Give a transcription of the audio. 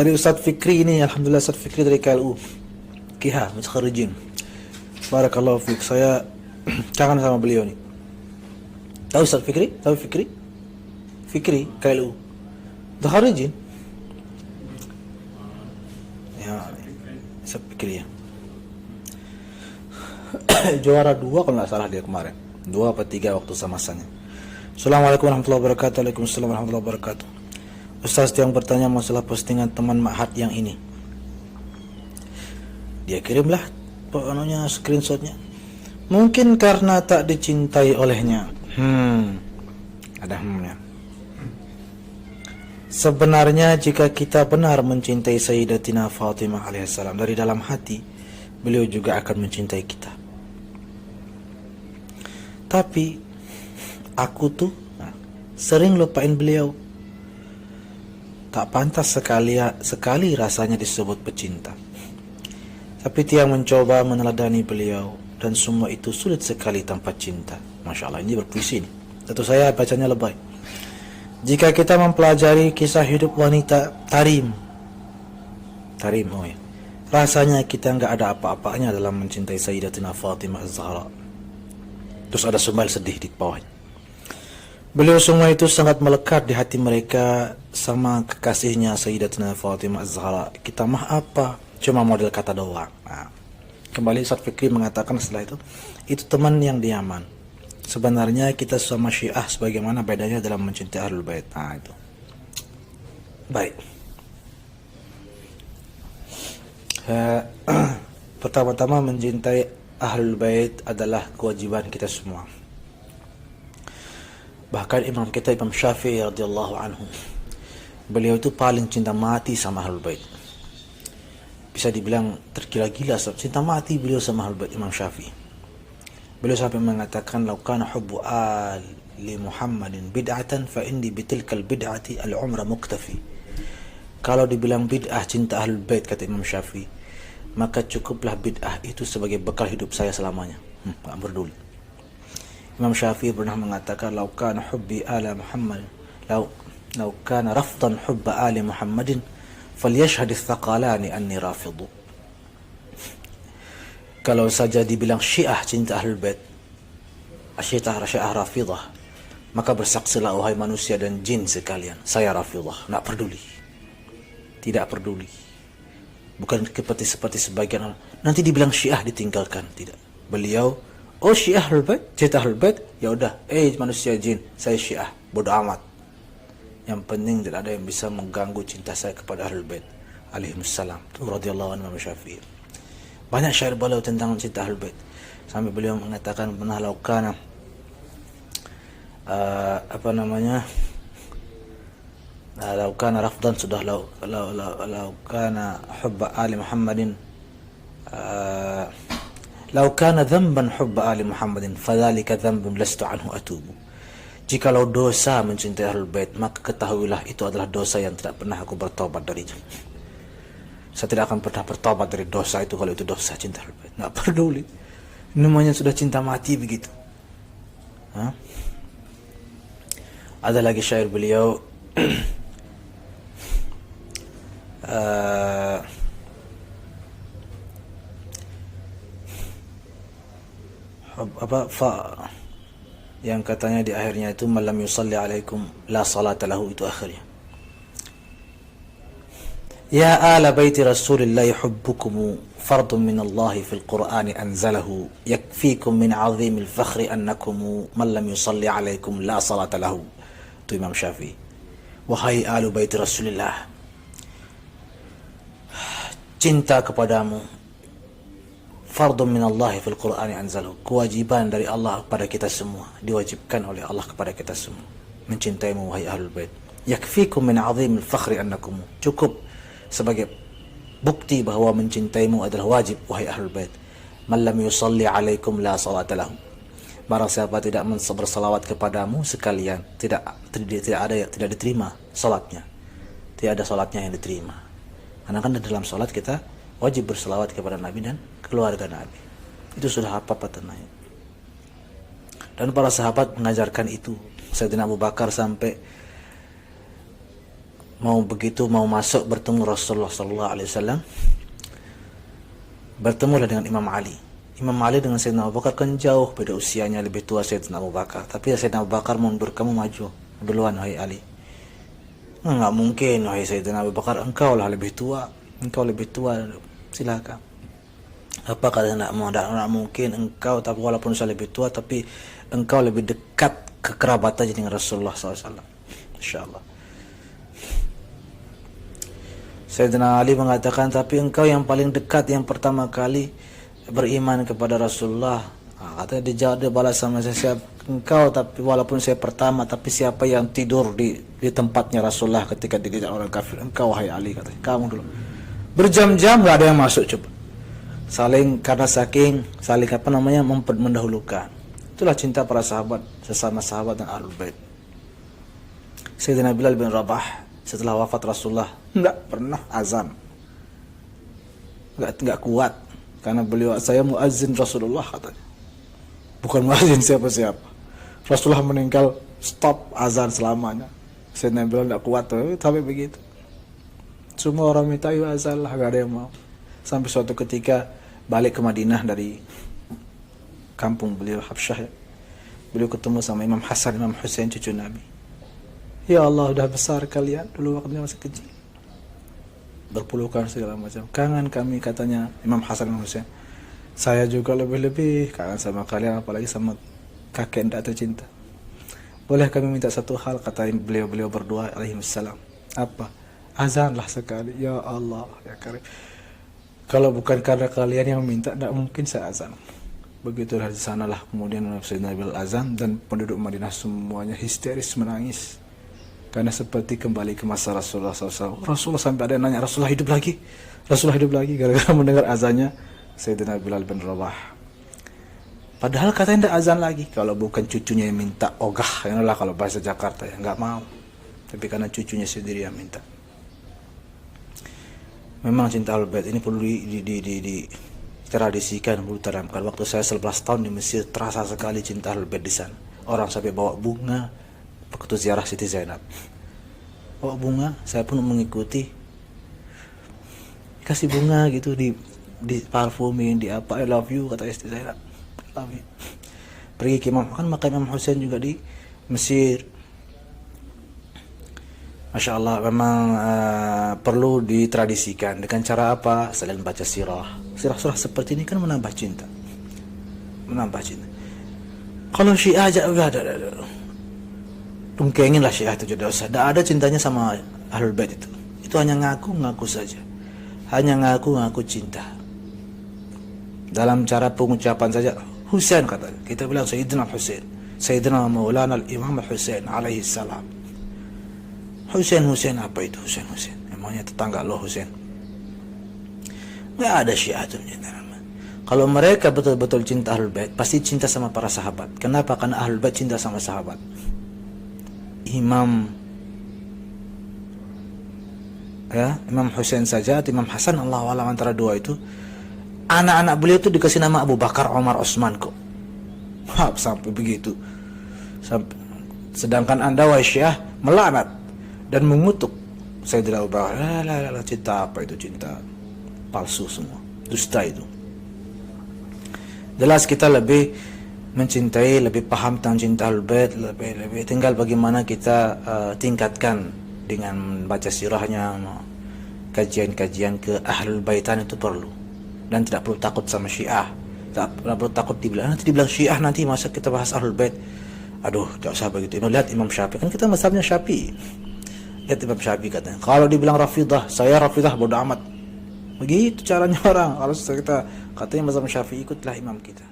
Dari Ustadz Fikri ini, alhamdulillah Ustadz Fikri dari KLU KIHA Mutakharirin. Barakallahu fiik. Saya kangen sama beliau nih. Tahu Ustadz Fikri? Tahu Fikri? Fikri KLU Mutakharirin. Ya, Ustadz Fikri ya. Juara 2 kalau nggak salah dia kemarin. 2 apa 3 waktu sama-sama. Assalamualaikum warahmatullahi wabarakatuh. Waalaikumsalam warahmatullahi wabarakatuh. Ustaz yang bertanya masalah postingan teman Ma'had yang ini. Dia kirimlah screenshotnya. Mungkin karena tak dicintai olehnya. Ada nya. Sebenarnya jika kita benar mencintai Sayyidatina Fatimah alaihissalam dari dalam hati, beliau juga akan mencintai kita. Tapi aku tuh sering lupain beliau. Tak pantas sekali rasanya disebut pecinta. Tapi tiang mencoba meneladani beliau, dan semua itu sulit sekali tanpa cinta. Masya Allah, ini berpuisi nih. Tentu saya bacanya lebay. Jika kita mempelajari kisah hidup wanita Tarim, rasanya kita nggak ada apa-apanya dalam mencintai Sayyidatina Fatimah Az-Zahra. Terus ada smile sedih di bawahnya. Beliau semua itu sangat melekat di hati mereka sama kekasihnya Sayyidatina Fatimah Az-Zahra. Kita mah apa? Cuma model kata doang. Nah, kembali Ustadz Fikri mengatakan setelah itu teman yang diaman. Sebenarnya kita sama Syiah sebagaimana bedanya dalam mencintai Ahlul Bait. Nah, itu. Baik. Pertama-tama mencintai Ahlul Bait adalah kewajiban kita semua. Bahkan imam kita Imam Syafi'i radhiyallahu anhu, beliau itu paling cinta mati sama Ahlul Bait. Bisa dibilang tergila-gila cinta mati beliau sama Ahlul Bait Imam Syafi'i. Beliau sampai mengatakan, "Lau kana hubbu ali Muhammadin bid'atan fa indi bitilkal bid'ati al-umra muktafi." Kalau dibilang bid'ah cinta Ahlul Bait, kata Imam Syafi'i, maka cukuplah bid'ah itu sebagai bekal hidup saya selamanya. Tak peduli. Imam Syafi'i pernah mengatakan, "Lau kana hubbi ala Muhammad, lau kana rafdan hubba ali Muhammadin, falyashhad ats-tsaqalani anni rafidu." Kalau saja dibilang Syiah cinta Ahlul Bait, Syiah Rafidah, maka bersaksilah wahai manusia dan jin sekalian, saya Rafidah. Tidak peduli. Tidak peduli. Bukan seperti sebagian orang. Nanti dibilang Syiah ditinggalkan, tidak. Beliau, oh Syiah Ahlul Bait, cinta Ahlul Bait, ya udah, manusia jin, saya Syiah, bodoh amat. Yang penting tidak ada yang bisa mengganggu cinta saya kepada Ahlul Bait alaihimussalam. Itu radhiyallahu anhu Imam Syafi'i. Banyak syair beliau tentang cinta Ahlul Bait. Sampai beliau mengatakan pernah laukana laukana rafdan sudah laukana hubba ali Muhammadin "Lau kana dhanban hubba ali Muhammadin fadzalika dhanbun lastu anhu atubu." Jikalau dosa mencintai Ahlul Bait, maka ketahuilah itu adalah dosa yang tidak pernah aku bertobat darinya. Saya tidak akan pernah bertobat dari dosa itu kalau itu dosa cinta Ahlul Bait. Enggak peduli. Namanya sudah cinta mati begitu. Ada lagi syair beliau yang katanya di akhirnya itu malam yusalli alaikum la salata lahu, itu akhirnya. Ya ala baiti rasulillahi hubbukum fardun min Allah fil Qur'ani anzalahu, yakfikum min azimil fakhri annakum man lam yusalli alaikum la salata lahu. Itu Imam Syafi'i. Wahai alu baiti Rasulillah, cinta kepadamu fardun min Allah fil Qur'ani anzalahu, kewajiban dari Allah kepada kita semua, diwajibkan oleh Allah kepada kita semua mencintaimu wahai Ahlul Bait. Yakfikum min azimil fakhri annakum, cukup sebagai bukti bahwa mencintaimu adalah wajib wahai Ahlul Bait. Man lam yusalli alaikum la salata lahu, barang siapa tidak bersalawat kepadamu sekalian, tidak diterima salatnya. Tidak ada salatnya yang diterima. Karena kan dalam salat kita wajib bersalawat kepada Nabi dan keluarga Nabi. Itu sudah apa tenanya. Dan para sahabat mengajarkan itu. Sayyidina Abu Bakar sampai mau masuk bertemu Rasulullah sallallahu alaihi wasallam, bertemulah dengan Imam Ali. Imam Ali dengan Sayyidina Abu Bakar kan jauh beda usianya, lebih tua Sayyidina Abu Bakar. Tapi Sayyidina Abu Bakar mundur, kamu maju duluan wahai Ali. Enggak mungkin wahai Sayyidina Abu Bakar, engkau lah lebih tua, engkau lebih tua, silakan. Apa kata enggak mungkin engkau, tapi walaupun saya lebih tua, tapi engkau lebih dekat kekerabatannya dengan Rasulullah SAW. Insyaallah. Sayyidina Ali mengatakan, tapi engkau yang paling dekat, yang pertama kali beriman kepada Rasulullah. Katanya dia balas sama saya, engkau tapi walaupun saya pertama, tapi siapa yang tidur di tempatnya Rasulullah ketika dikejar orang kafir? Engkau wahai Ali, katanya. Kamu dulu. Berjam-jam gak ada yang masuk, coba. Karena saking mendahulukan. Itulah cinta para sahabat, sesama sahabat dan Ahlul Bait. Sayyidina Bilal bin Rabah setelah wafat Rasulullah enggak pernah azan. Enggak kuat. Karena beliau, saya muazzin Rasulullah, katanya. Bukan muazzin siapa-siapa. Rasulullah meninggal, stop azan selamanya. Sayyidina Bilal tidak kuat, tapi begitu. Semua orang minta, yuk azan lah, gak ada yang mau. Sampai suatu ketika balik ke Madinah dari kampung beliau, Habsyah, ya. Beliau ketemu sama Imam Hasan, Imam Husain, cucu Nabi. Ya Allah, udah besar kalian, dulu waktunya masih kecil. Berpelukan segala macam. Kangen kami, katanya Imam Hasan dan Husain. Saya juga lebih-lebih kangen sama kalian, apalagi sama kakek tidak tercinta. Boleh kami minta satu hal, kata beliau berdua alaihissalam. Apa? Azanlah sekali. Ya Allah, ya Karim. Kalau bukan karena kalian yang minta, tidak mungkin saya azan. Begitulah di sanalah kemudian Sayyidina Bilal azan, dan penduduk Madinah semuanya histeris menangis. Karena seperti kembali ke masa Rasulullah SAW. Rasulullah sampai ada yang nanya, Rasulullah hidup lagi? Rasulullah hidup lagi? Gara-gara mendengar azannya Sayyidina Bilal bin Rabah. Padahal katanya tidak azan lagi. Kalau bukan cucunya yang minta, ogah. Inilah kalau bahasa Jakarta, ya nggak mau. Tapi karena cucunya sendiri yang minta. Memang cinta Ahlul Bait ini perlu ditradisikan, perlu ditanamkan. Waktu saya 11 tahun di Mesir, terasa sekali cinta Ahlul Bait di sana. Orang sampai bawa bunga waktu ziarah Siti Zainab. Bawa bunga, saya pun mengikuti. Kasih bunga gitu, di parfumin, di apa, I love you, kata Siti Zainab. I love you. Pergi ke makam Imam Husain juga di Mesir. Masya Allah, memang perlu ditradisikan. Dengan cara apa? Selain baca sirah. Sirah-sirah seperti ini kan menambah cinta. Menambah cinta. Kalau Syiah aja udah ada. Tungkengin lah Syiah itu, tidak usah. Tidak ada cintanya sama Ahlul Bait itu. Itu hanya ngaku-ngaku saja. Hanya ngaku-ngaku cinta. Dalam cara pengucapan saja, Husain katanya. Kita bilang Sayyidina Husain. Sayyidina Maulana al-Imam Husain alaihi salam. Husain apa itu Husain? Emangnya tetangga lo Husain? Nggak ada Syiah itu. Kalau mereka betul-betul cinta Ahlul Bait, pasti cinta sama para sahabat. Kenapa? Karena Ahlul Bait cinta sama sahabat. Imam Husain saja atau Imam Hasan, Allah alam antara dua itu, anak-anak beliau itu dikasih nama Abu Bakar, Umar, Utsman kok. Sampai begitu. Sedangkan Anda wahai Syiah melaknat dan mengutuk Sayyidina Abu Bakar. Cinta apa itu? Cinta palsu semua, dusta itu. Jelas kita lebih mencintai, lebih paham tentang cinta Ahlul Bait, lebih tinggal bagaimana kita tingkatkan dengan baca sirahnya, kajian-kajian ke Ahlul Baitan itu perlu. Dan tidak perlu takut sama Syiah. Tak perlu takut nanti dibilang Syiah, nanti masa kita bahas Ahlul Bait. Aduh, tidak usah begitu. Lihat Imam Syafi'i, kan kita mazhabnya Syafi'i. Lihat Imam Syafi'i katanya, kalau dibilang Rafidah, saya Rafidah bodoh amat. Begitu caranya orang. Kalau kita katanya mazhab Syafi'i, ikutlah imam kita.